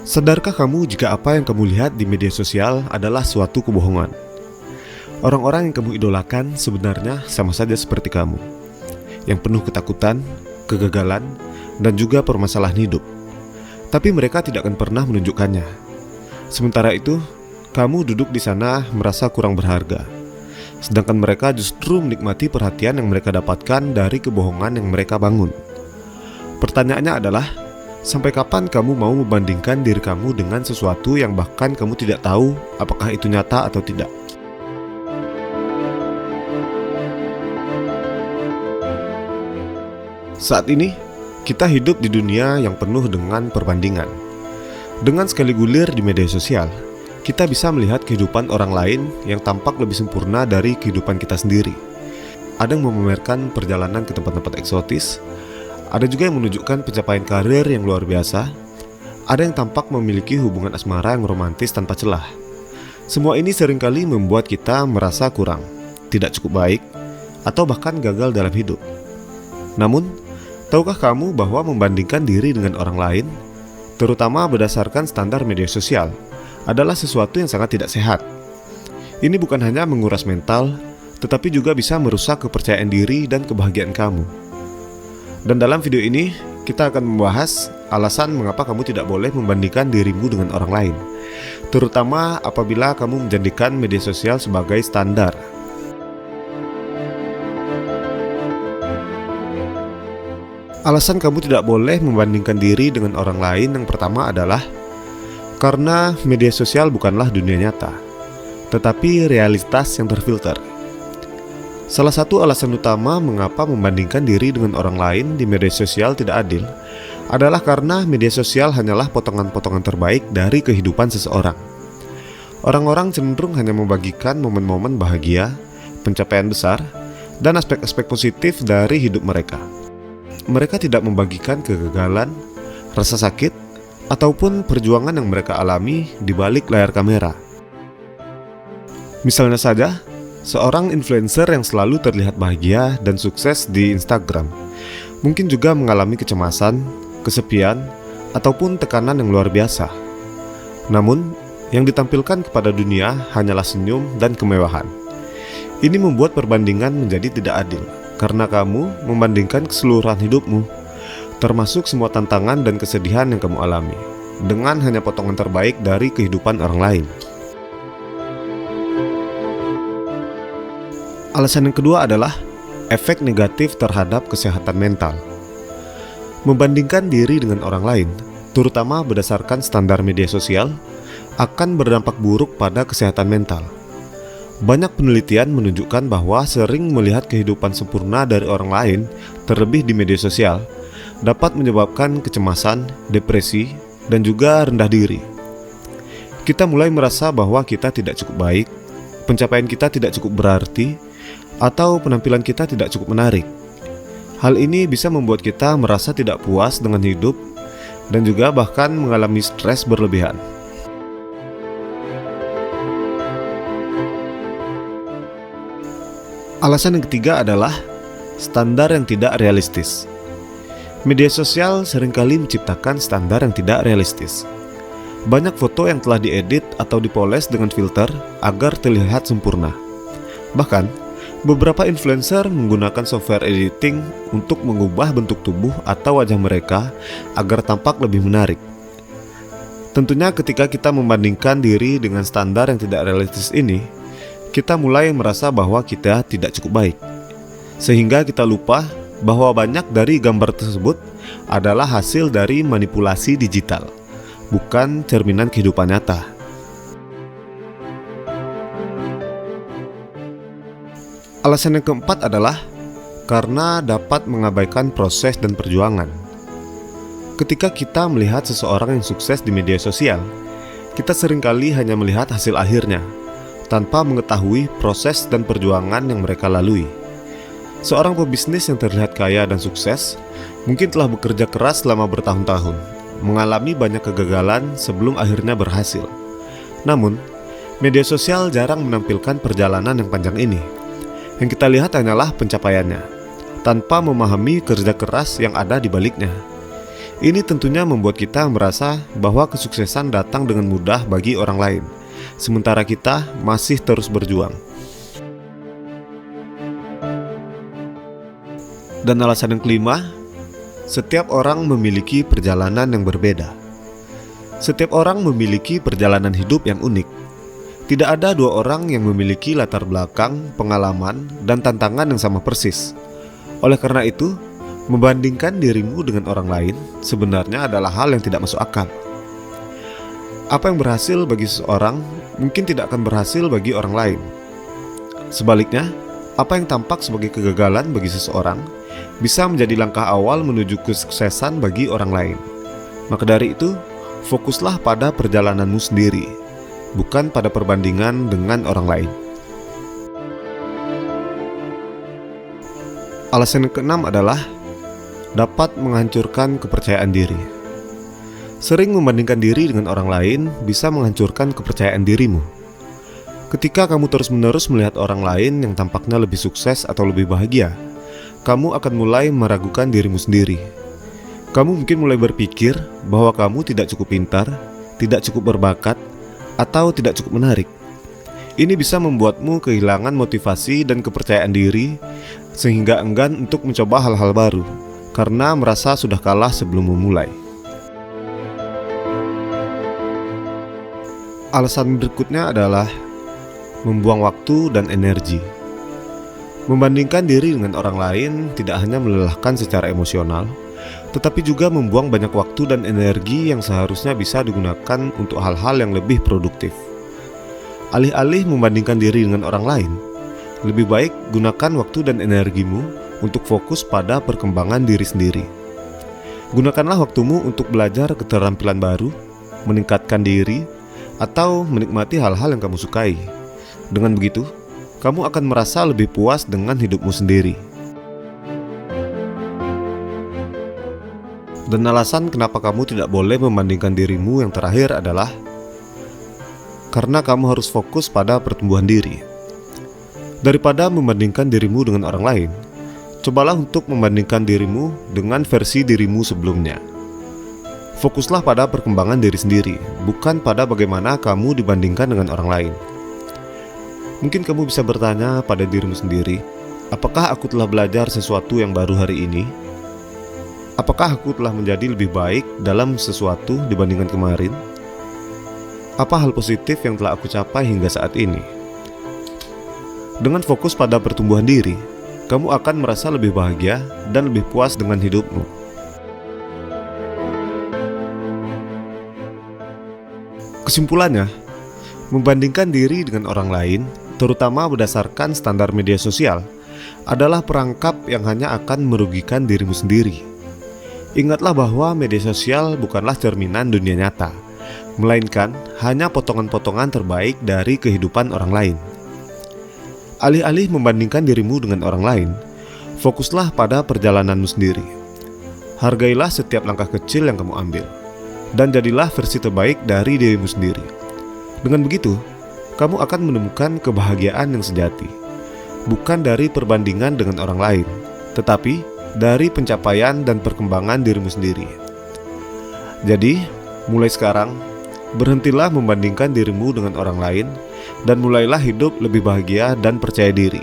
Sadarkah kamu jika apa yang kamu lihat di media sosial adalah suatu kebohongan? Orang-orang yang kamu idolakan sebenarnya sama saja seperti kamu, yang penuh ketakutan, kegagalan, dan juga permasalahan hidup. Tapi mereka tidak akan pernah menunjukkannya. Sementara itu, kamu duduk di sana merasa kurang berharga, sedangkan mereka justru menikmati perhatian yang mereka dapatkan dari kebohongan yang mereka bangun. Pertanyaannya adalah, sampai kapan kamu mau membandingkan diri kamu dengan sesuatu yang bahkan kamu tidak tahu apakah itu nyata atau tidak? Saat ini, kita hidup di dunia yang penuh dengan perbandingan. Dengan sekali gulir di media sosial, kita bisa melihat kehidupan orang lain yang tampak lebih sempurna dari kehidupan kita sendiri. Ada yang memamerkan perjalanan ke tempat-tempat eksotis, ada juga yang menunjukkan pencapaian karir yang luar biasa, ada yang tampak memiliki hubungan asmara yang romantis tanpa celah. Semua ini seringkali membuat kita merasa kurang, tidak cukup baik, atau bahkan gagal dalam hidup. Namun, tahukah kamu bahwa membandingkan diri dengan orang lain, terutama berdasarkan standar media sosial, adalah sesuatu yang sangat tidak sehat? Ini bukan hanya menguras mental, tetapi juga bisa merusak kepercayaan diri dan kebahagiaan kamu. Dan dalam video ini, kita akan membahas alasan mengapa kamu tidak boleh membandingkan dirimu dengan orang lain, terutama apabila kamu menjadikan media sosial sebagai standar. Alasan kamu tidak boleh membandingkan diri dengan orang lain yang pertama adalah karena media sosial bukanlah dunia nyata, tetapi realitas yang terfilter. Salah satu alasan utama mengapa membandingkan diri dengan orang lain di media sosial tidak adil adalah karena media sosial hanyalah potongan-potongan terbaik dari kehidupan seseorang. Orang-orang cenderung hanya membagikan momen-momen bahagia, pencapaian besar, dan aspek-aspek positif dari hidup mereka. Mereka tidak membagikan kegagalan, rasa sakit, ataupun perjuangan yang mereka alami di balik layar kamera. Misalnya saja, seorang influencer yang selalu terlihat bahagia dan sukses di Instagram mungkin juga mengalami kecemasan, kesepian, ataupun tekanan yang luar biasa. Namun, yang ditampilkan kepada dunia hanyalah senyum dan kemewahan. Ini membuat perbandingan menjadi tidak adil, karena kamu membandingkan keseluruhan hidupmu, termasuk semua tantangan dan kesedihan yang kamu alami, dengan hanya potongan terbaik dari kehidupan orang lain. Alasan yang kedua adalah efek negatif terhadap kesehatan mental. Membandingkan diri dengan orang lain, terutama berdasarkan standar media sosial, akan berdampak buruk pada kesehatan mental. Banyak penelitian menunjukkan bahwa sering melihat kehidupan sempurna dari orang lain, terlebih di media sosial, dapat menyebabkan kecemasan, depresi, dan juga rendah diri. Kita mulai merasa bahwa kita tidak cukup baik, pencapaian kita tidak cukup berarti, atau penampilan kita tidak cukup menarik. Hal ini bisa membuat kita merasa tidak puas dengan hidup dan juga bahkan mengalami stres berlebihan. Alasan yang ketiga adalah standar yang tidak realistis. Media sosial seringkali menciptakan standar yang tidak realistis. Banyak foto yang telah diedit atau dipoles dengan filter agar terlihat sempurna. Bahkan, beberapa influencer menggunakan software editing untuk mengubah bentuk tubuh atau wajah mereka agar tampak lebih menarik. Tentunya ketika kita membandingkan diri dengan standar yang tidak realistis ini, kita mulai merasa bahwa kita tidak cukup baik. Sehingga kita lupa bahwa banyak dari gambar tersebut adalah hasil dari manipulasi digital, bukan cerminan kehidupan nyata. Alasan yang keempat adalah karena dapat mengabaikan proses dan perjuangan. Ketika kita melihat seseorang yang sukses di media sosial, kita seringkali hanya melihat hasil akhirnya, tanpa mengetahui proses dan perjuangan yang mereka lalui. Seorang pebisnis yang terlihat kaya dan sukses mungkin telah bekerja keras selama bertahun-tahun, mengalami banyak kegagalan sebelum akhirnya berhasil. Namun, media sosial jarang menampilkan perjalanan yang panjang ini. Yang kita lihat hanyalah pencapaiannya, tanpa memahami kerja keras yang ada di baliknya. Ini tentunya membuat kita merasa bahwa kesuksesan datang dengan mudah bagi orang lain, sementara kita masih terus berjuang. Dan alasan yang kelima, setiap orang memiliki perjalanan yang berbeda. Setiap orang memiliki perjalanan hidup yang unik. Tidak ada dua orang yang memiliki latar belakang, pengalaman, dan tantangan yang sama persis. Oleh karena itu, membandingkan dirimu dengan orang lain sebenarnya adalah hal yang tidak masuk akal. Apa yang berhasil bagi seseorang mungkin tidak akan berhasil bagi orang lain. Sebaliknya, apa yang tampak sebagai kegagalan bagi seseorang bisa menjadi langkah awal menuju kesuksesan bagi orang lain. Maka dari itu, fokuslah pada perjalananmu sendiri, bukan pada perbandingan dengan orang lain. Alasan yang keenam adalah dapat menghancurkan kepercayaan diri. Sering membandingkan diri dengan orang lain bisa menghancurkan kepercayaan dirimu. Ketika kamu terus-menerus melihat orang lain yang tampaknya lebih sukses atau lebih bahagia, kamu akan mulai meragukan dirimu sendiri. Kamu mungkin mulai berpikir bahwa kamu tidak cukup pintar, tidak cukup berbakat, atau tidak cukup menarik. Ini bisa membuatmu kehilangan motivasi dan kepercayaan diri, sehingga enggan untuk mencoba hal-hal baru, karena merasa sudah kalah sebelum memulai. Alasan berikutnya adalah membuang waktu dan energi. Membandingkan diri dengan orang lain tidak hanya melelahkan secara emosional, tetapi juga membuang banyak waktu dan energi yang seharusnya bisa digunakan untuk hal-hal yang lebih produktif. Alih-alih membandingkan diri dengan orang lain, lebih baik gunakan waktu dan energimu untuk fokus pada perkembangan diri sendiri. Gunakanlah waktumu untuk belajar keterampilan baru, meningkatkan diri, atau menikmati hal-hal yang kamu sukai. Dengan begitu, kamu akan merasa lebih puas dengan hidupmu sendiri. Dan alasan kenapa kamu tidak boleh membandingkan dirimu yang terakhir adalah karena kamu harus fokus pada pertumbuhan diri. Daripada membandingkan dirimu dengan orang lain, cobalah untuk membandingkan dirimu dengan versi dirimu sebelumnya. Fokuslah pada perkembangan diri sendiri, bukan pada bagaimana kamu dibandingkan dengan orang lain. Mungkin kamu bisa bertanya pada dirimu sendiri, apakah aku telah belajar sesuatu yang baru hari ini? Apakah aku telah menjadi lebih baik dalam sesuatu dibandingkan kemarin? Apa hal positif yang telah aku capai hingga saat ini? Dengan fokus pada pertumbuhan diri, kamu akan merasa lebih bahagia dan lebih puas dengan hidupmu. Kesimpulannya, membandingkan diri dengan orang lain, terutama berdasarkan standar media sosial, adalah perangkap yang hanya akan merugikan dirimu sendiri. Ingatlah bahwa media sosial bukanlah cerminan dunia nyata, melainkan hanya potongan-potongan terbaik dari kehidupan orang lain. Alih-alih membandingkan dirimu dengan orang lain, fokuslah pada perjalananmu sendiri. Hargailah setiap langkah kecil yang kamu ambil, dan jadilah versi terbaik dari dirimu sendiri. Dengan begitu, kamu akan menemukan kebahagiaan yang sejati, bukan dari perbandingan dengan orang lain, tetapi dari pencapaian dan perkembangan dirimu sendiri. Jadi, mulai sekarang, berhentilah membandingkan dirimu dengan orang lain dan mulailah hidup lebih bahagia dan percaya diri.